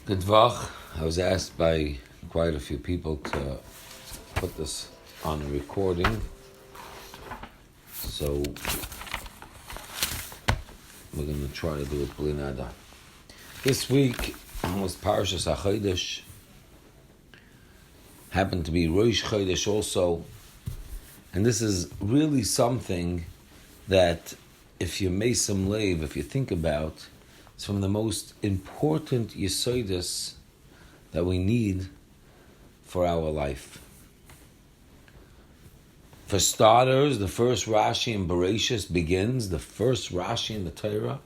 Good Vach. I was asked by quite a few people to put this on a recording. So we're going to try to do it b'linada. This week was Parashas HaChodesh. Happened to be Rosh Chodesh also. And this is really something that if you make some leiv, if you think about, it's from the most important yesodis that we need for our life. For starters, the first Rashi in Bereshis begins, the first Rashi in the Torah.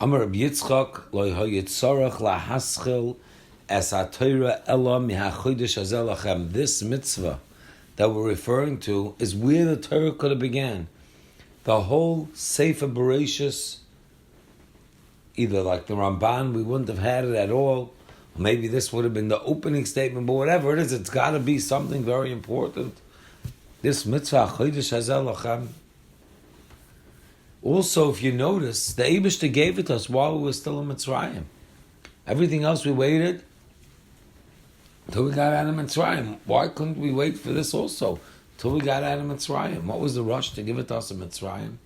Amar Rabbi Yitzchak, lo yitzorach lahaschil es ha-Torah ela miha-chodesh hazeh lachem. This mitzvah that we're referring to is where the Torah could have began. The whole Sefer Bereshis, either like the Ramban, we wouldn't have had it at all. Or maybe this would have been the opening statement, but whatever it is, it's got to be something very important. This mitzvah, Chodesh hazeh lachem. Also, if you notice, the Eibishter gave it to us while we were still in Mitzrayim. Everything else we waited until we got out of Mitzrayim. Why couldn't we wait for this also till we got out of Mitzrayim? What was the rush to give it to us in Mitzrayim?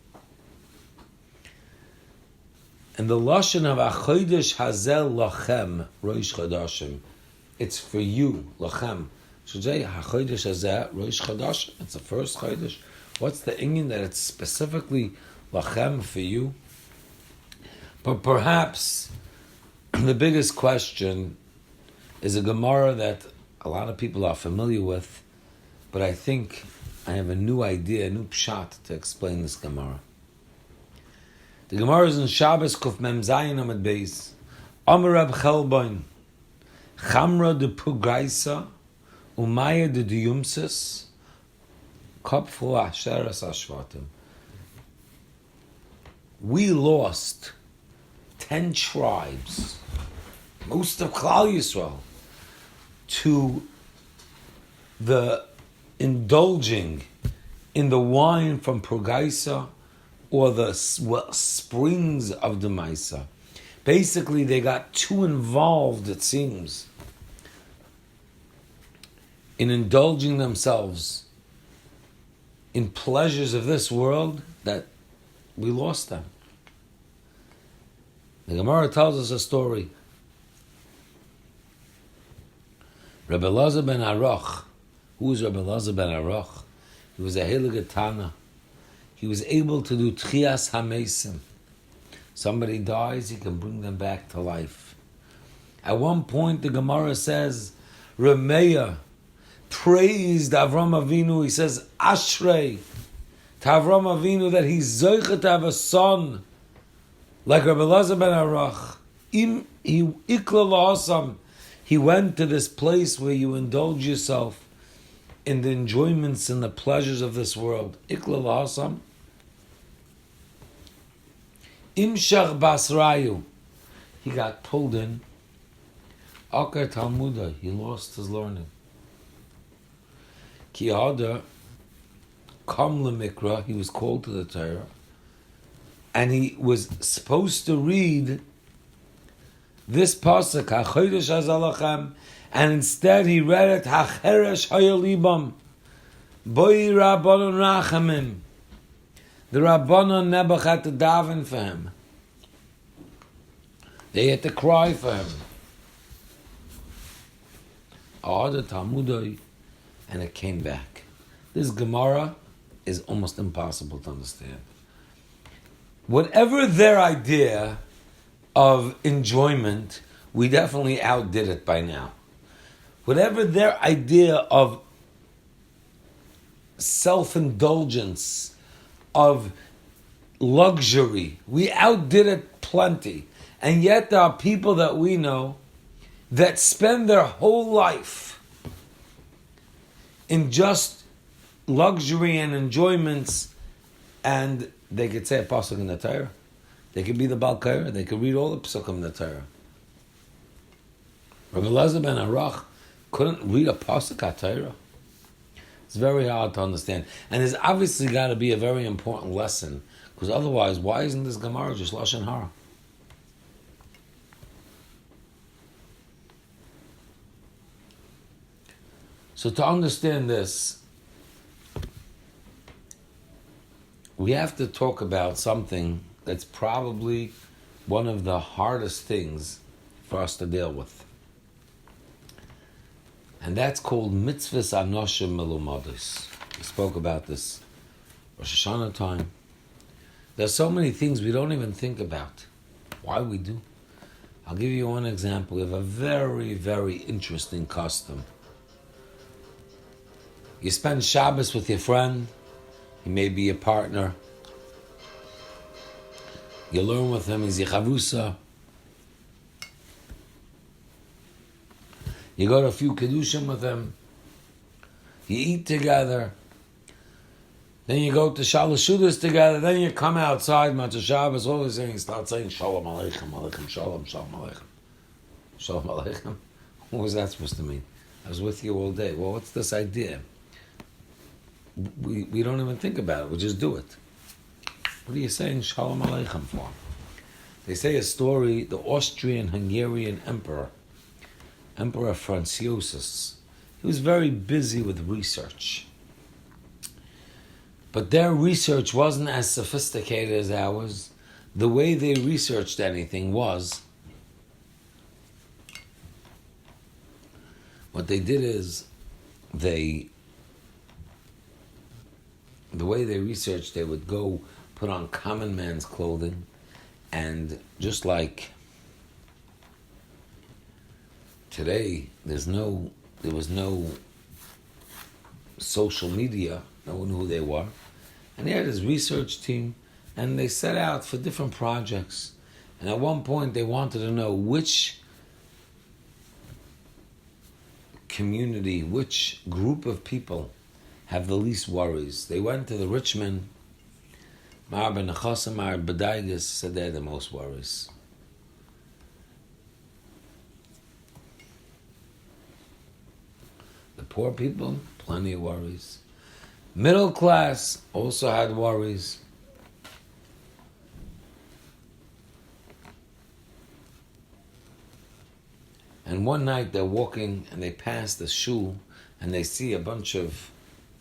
And the lashon of HaChodesh hazeh lachem, Rosh Chodeshim, it's for you, lachem. Should say HaChodesh hazeh, Rosh Chodesh. It's the first Chodesh. What's the inyan that it's specifically lachem for you? But perhaps the biggest question is a Gemara that a lot of people are familiar with, but I think I have a new idea, a new pshat to explain this Gemara. The Gemara is in Shabbos Kuf Mem Zayin Amud Beis. Amar Rab Chelbain, Chamra de Pugaisa, Umaya de Diyumsis, Kopfu Asheres Ashvatim. We lost 10 tribes, most of Klal Yisrael, to the indulging in the wine from Pugaisa or the springs of the Maisa. Basically, they got too involved, it seems, in indulging themselves in pleasures of this world that we lost them. The Gemara tells us a story. Rabbi Elazar ben Aruch. Who was Rabbi Elazar ben Aruch? He was a Heilige Tana. He was able to do Tchias HaMeisim. Somebody dies, he can bring them back to life. At one point, the Gemara says, Remeya praised Avram Avinu. He says, Ashrei to Avram Avinu that he's zoichet to have a son like Rabbi Elazar ben Aruch. He went to this place where you indulge yourself in the enjoyments and the pleasures of this world. Ikla lahasam. Imshach basrayu. He got pulled in. Akar Talmuda. He lost his learning. Ki hada kam lemikra. He was called to the Torah. And he was supposed to read this pasuk, HaChodesh hazeh lachem, and instead he read it, Hacheresh hayalibam, Boi Rabbanon rachamim. The Rabbanon Nebuch had to daven for him. They had to cry for him. The Talmudai, and it came back. This Gemara is almost impossible to understand. Whatever their idea of enjoyment, we definitely outdid it by now. Whatever their idea of self-indulgence, of luxury, we outdid it plenty. And yet there are people that we know that spend their whole life in just luxury and enjoyments, and they could say a pasuk in the Torah. They could be the Baal Korah. They could read all the psukim in the Torah. Rabbi Elazar ben Aruch couldn't read a pasuk at Torah. It's very hard to understand. And there's obviously got to be a very important lesson, because otherwise, why isn't this Gemara just Lashon Hara? So to understand this, we have to talk about something that's probably one of the hardest things for us to deal with. And that's called mitzvahs anoshim melumadis. We spoke about this Rosh Hashanah time. There's so many things we don't even think about. Why we do? I'll give you one example. We have a very, very interesting custom. You spend Shabbos with your friend. He may be your partner. You learn with him. He's your chavusa. You go to a few Keddushim with him. You eat together. Then you go to Shalosh Chodesh together. Then you come outside, Matzah Shabbos, all these things. Start saying, Shalom Aleichem, Aleichem Shalom, Shalom Aleichem. Shalom Aleichem. What was that supposed to mean? I was with you all day. Well, what's this idea? We don't even think about it. We just do it. What are you saying Shalom Aleichem for? They say a story, the Austrian-Hungarian Emperor Franz Yosef, he was very busy with research. But their research wasn't as sophisticated as ours. The way they researched anything was, what they did is, the way they researched, they would go put on common man's clothing, and just like today, there was no social media. No one knew who they were. And he had his research team, and they set out for different projects. And at one point, they wanted to know which community, which group of people have the least worries. They went to the rich men, Mar ben Nechasim, Mar Bedaigas, said they had the most worries. The poor people, plenty of worries. Middle class also had worries. And one night they're walking and they pass the shul and they see a bunch of,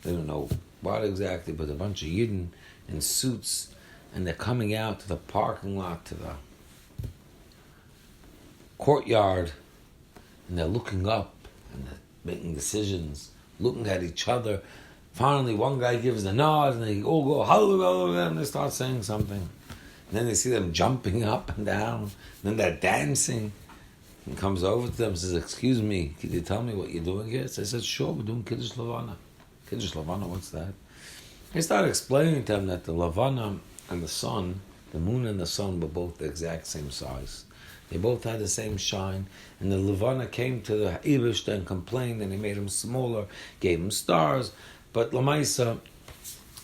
they don't know what exactly, but a bunch of Yidden in suits, and they're coming out to the parking lot, to the courtyard, and they're looking up and they're making decisions, looking at each other. Finally, one guy gives a nod, and they all go, hallelujah, and they start saying something. And then they see them jumping up and down, and then they're dancing. He comes over to them and says, excuse me, can you tell me what you're doing here? So I said, sure, we're doing Kiddush Levana. Kiddush Levana, what's that? They started explaining to them that the Levana and the sun, the moon and the sun, were both the exact same size. They both had the same shine, and the Levana came to the Eibush and complained, and he made him smaller, gave him stars, but Lamaisa,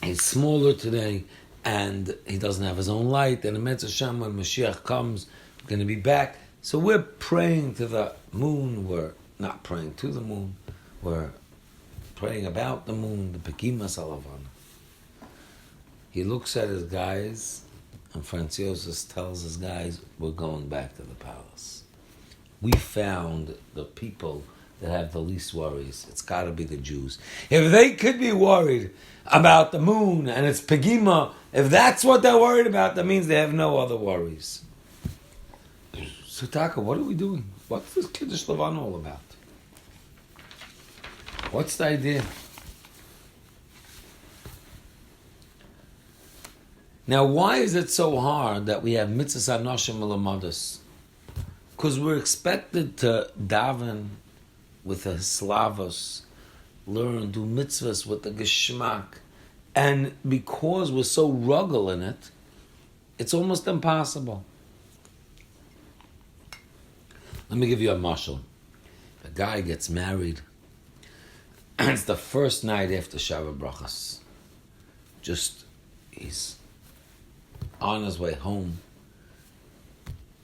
he's smaller today, and he doesn't have his own light, and the Metz Hashem, when Mashiach comes, we're going to be back. So we're praying to the moon, we're not praying to the moon, we're praying about the moon, the Pekimas Alavana. He looks at his guys, and Franz Yosef tells his guys, we're going back to the palace. We found the people that have the least worries. It's got to be the Jews. If they could be worried about the moon and its Pegima, if that's what they're worried about, that means they have no other worries. So Taka, what are we doing? What's this Kiddush Levan all about? What's the idea? Now, why is it so hard that we have mitzvahs anoshim melamados? Because we're expected to daven with the slavos, learn, do mitzvahs with the geschmack. And because we're so ruggle in it, it's almost impossible. Let me give you a mashal. A guy gets married, and it's the first night after Shabbat Brachas. He's on his way home.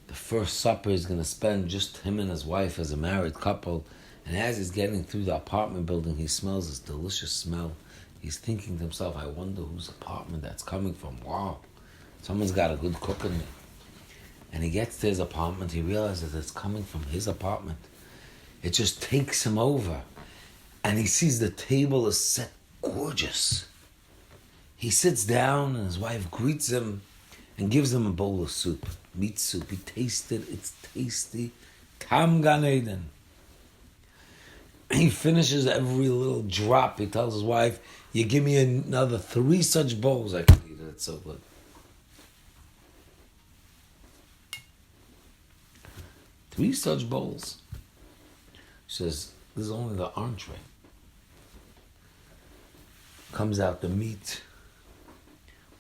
The first supper he's going to spend, just him and his wife as a married couple. And as he's getting through the apartment building, he smells this delicious smell. He's thinking to himself, I wonder whose apartment that's coming from. Wow, someone's got a good cook in there. And he gets to his apartment, he realizes it's coming from his apartment. It just takes him over. And he sees the table is set gorgeous. He sits down and his wife greets him and gives him a bowl of soup, meat soup. He tasted, it's tasty. Tam Gan Eden. He finishes every little drop. He tells his wife, you give me another 3 such bowls, I can eat it. It's so good. Three such bowls. She says, this is only the entree. Comes out the meat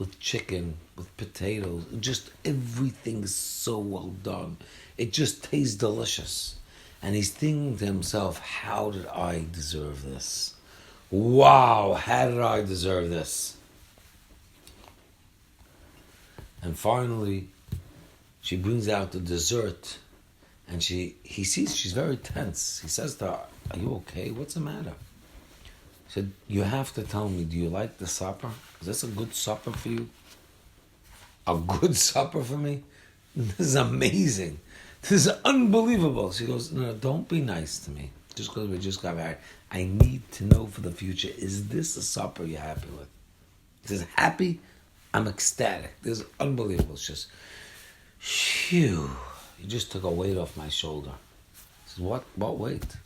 with chicken, with potatoes. Just everything is so well done. It just tastes delicious. And he's thinking to himself, how did I deserve this? Wow, how did I deserve this? And finally, she brings out the dessert. And he sees she's very tense. He says to her, are you okay? What's the matter? He said, you have to tell me, do you like the supper? Is this a good supper for you? A good supper for me? This is amazing. This is unbelievable. She goes, no, don't be nice to me. Just because we just got married. I need to know for the future, is this a supper you're happy with? He says, happy? I'm ecstatic. This is unbelievable. It's just, phew. You just took a weight off my shoulder. He says, what weight?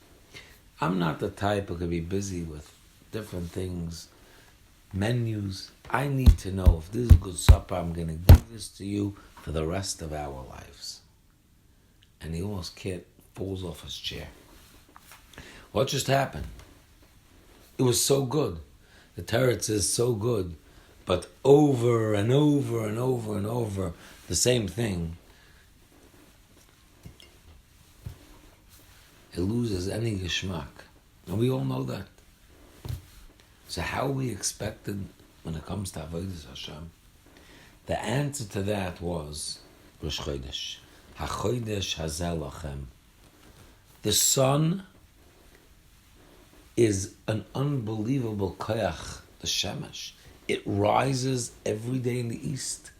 I'm not the type who could be busy with different things, menus. I need to know if this is a good supper, I'm going to give this to you for the rest of our lives. And he almost falls off his chair. What just happened? It was so good. The teretz is so good, but over and over and over and over, the same thing. It loses any geschmack. And we all know that. So how are we expected when it comes to Avodas Hashem? The answer to that was Rosh Chodesh. HaChodesh Hazel Lachem. The sun is an unbelievable koyach, the shemesh. It rises every day in the east.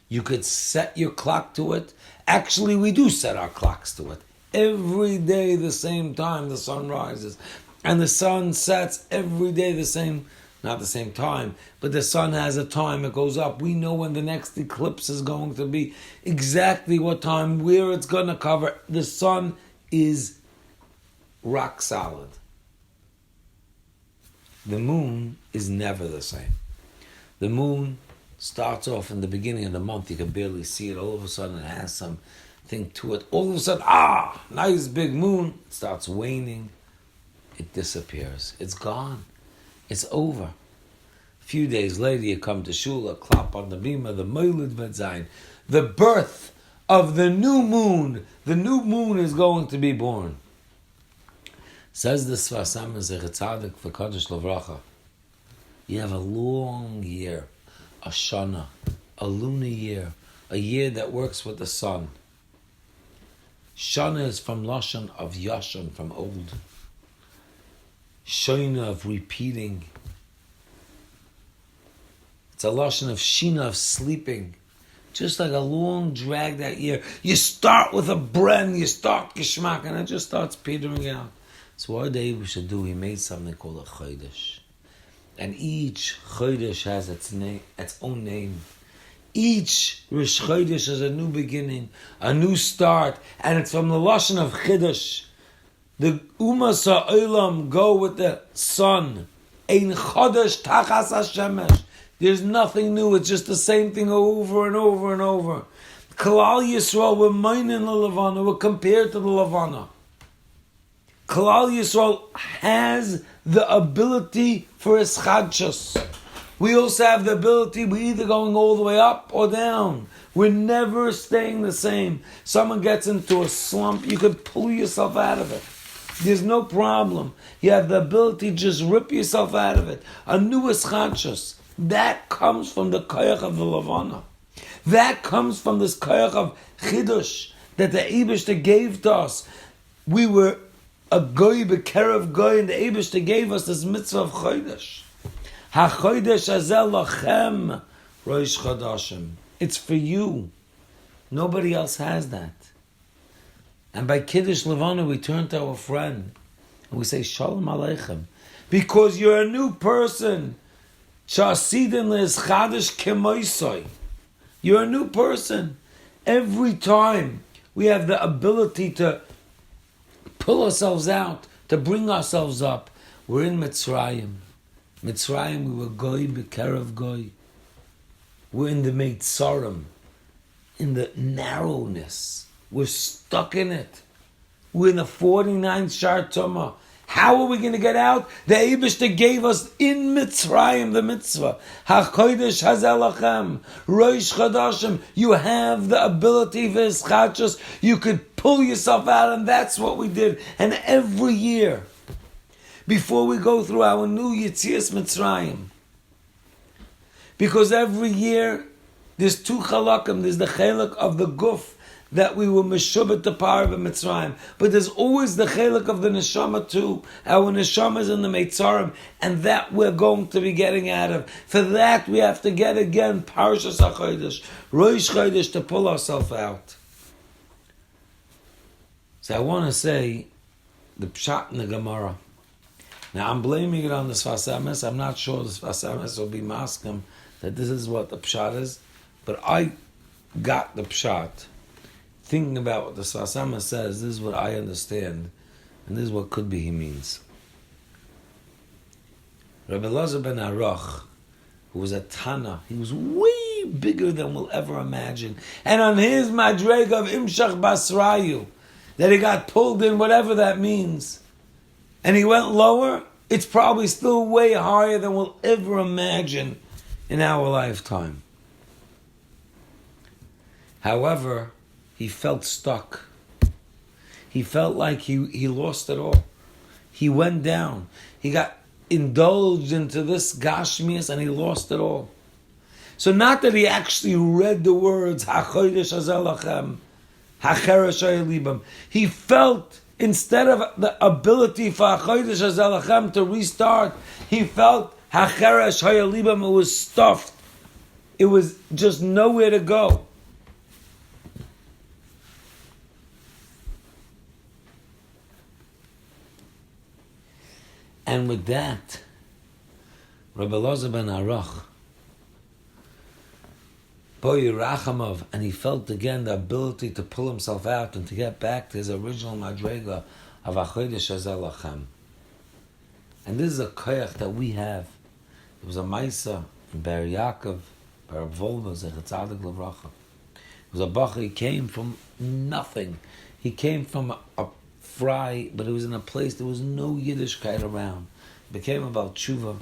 You could set your clock to it. Actually, we do set our clocks to it. Every day, the same time, the sun rises. And the sun sets every day not the same time, but the sun has a time, it goes up. We know when the next eclipse is going to be, exactly what time, where it's going to cover. The sun is rock solid. The moon is never the same. The moon starts off in the beginning of the month, you can barely see it. All of a sudden it has something to it. All of a sudden, nice big moon. It starts waning. It disappears. It's gone. It's over. A few days later, you come to shul, a clap on the bima, the moilid vedzayin, the birth of the new moon. The new moon is going to be born. Says the Sfas Emes Zecher Tzadik v'Kadosh Livracha. You have a long year, a shana, a lunar year, a year that works with the sun. Shana is from Lashon of Yashan, from old. Shoina of repeating. It's a Lashon of Shina, of sleeping. Just like a long dragged out year. You start with a bren, you start Geshmak, and it just starts petering out. So what day we should do, he made something called a Chodesh. And each Chodesh has its own name. Each Rosh Chodesh is a new beginning, a new start, and it's from the Lashon of Chiddush. The Umas HaOlam go with the sun. Ein Chodesh Tachas HaShemesh. There's nothing new, it's just the same thing over and over and over. Klal Yisrael were Meinin LaLavana, were compared to the Lavana. Klal Yisrael has the ability for Eschadshus. We also have the ability, we're either going all the way up or down. We're never staying the same. Someone gets into a slump, you can pull yourself out of it. There's no problem. You have the ability to just rip yourself out of it. A new Eschadshus. That comes from the koyach of the Lavana. That comes from this koyach of Chidush that the Eibishter gave to us. We were a goy, bekerev goy, and the Eibishter gave us this mitzvah of Chodesh. HaChodesh hazel lachem, Rosh Chodeshim. It's for you. Nobody else has that. And by Kiddush Levana, we turn to our friend and we say, Shalom Aleichem. Because you're a new person. You're a new person. Every time we have the ability to pull ourselves out, to bring ourselves up. We're in Mitzrayim. Mitzrayim, we were goy b'kerev goy. We're in the Meitzarim, in the narrowness. We're stuck in it. We're in the 49th Shar Tumah. How are we going to get out? The Eibishter gave us in Mitzrayim the mitzvah. HaChodesh Hazel Lachem. Rosh Chodesh. You have the ability for Ischachos. You could pull yourself out, and that's what we did. And every year, before we go through our new Yetzias Mitzrayim, because every year there's two chalakim. There's the chelak of the guf that we were meshubet the power of Mitzrayim, but there's always the chelak of the neshama too. Our neshama is in the Meitzarim, and that we're going to be getting out of. For that we have to get again Parshas HaChodesh, Rosh Chodesh, to pull ourselves out. So I want to say the pshat in the Gemara. Now I'm blaming it on the Sfas Emes. I'm not sure the Sfas Emes will be masking that this is what the pshat is, but I got the pshat. Thinking about what the Sfas Emes says, this is what I understand, and this is what could be he means. Rabbi Elazar ben Aruch, who was a Tana, he was way bigger than we'll ever imagine. And on his madreg of Imshach Basrayu, that he got pulled in, whatever that means, and he went lower, it's probably still way higher than we'll ever imagine in our lifetime. However, he felt stuck. He felt like he lost it all. He went down. He got indulged into this Gashmias and he lost it all. So not that he actually read the words, HaChodesh Hazel Lachem, HaCheresh Hayalibam. He felt, instead of the ability for HaChodesh Hazel Lachem to restart, he felt HaCheresh Hayalibam. It was stuffed. It was just nowhere to go. And with that, Rabbi Elazar ben Aruch, Boy Rachamov, and he felt again the ability to pull himself out and to get back to his original madrega of HaChodesh Hazel Lachem. And this is a koyach that we have. It was a Maisa in Ber Yaakov, Ber Volva, Zechatzadik Levracha. It was a Bacha, he came from nothing. He came from a fry, but it was in a place there was no Yiddishkeit around. It became about tshuva,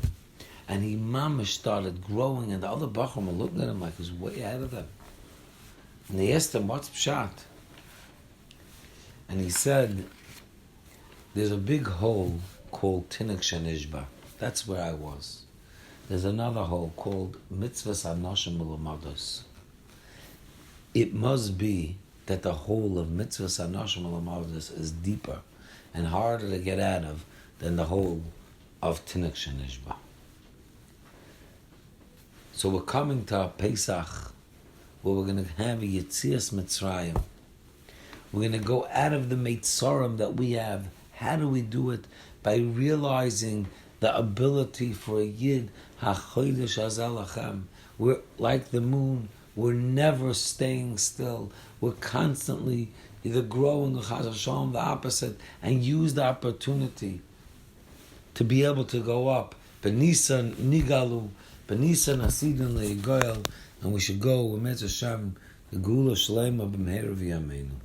and he mamish started growing, and the other Bachram were looking at him like he was way ahead of them. And they asked him, what's pshat? And he said, there's a big hole called Tinik Shenishba. That's where I was. There's another hole called Mitzvahs Anoshim Ulamados. It must be that the whole of Mitzvahs Anoshim Ulamados is deeper and harder to get out of than the whole of Tinik Shenishba. So we're coming to Pesach, where we're going to have a Yetzias Mitzrayim. We're going to go out of the Meitzarim that we have. How do we do it? By realizing the ability for a Yid, HaChodesh Hazel Lachem. We're like the moon. We're never staying still. We're constantly either growing or Chas Hashem, the opposite, and use the opportunity to be able to go up. B'Nisan Nigalu, B'Nisan Hasidin Le'Goyel, and we should go with Mitzvah Hashem, the Gula Shlema B'Meher V'Yameinu.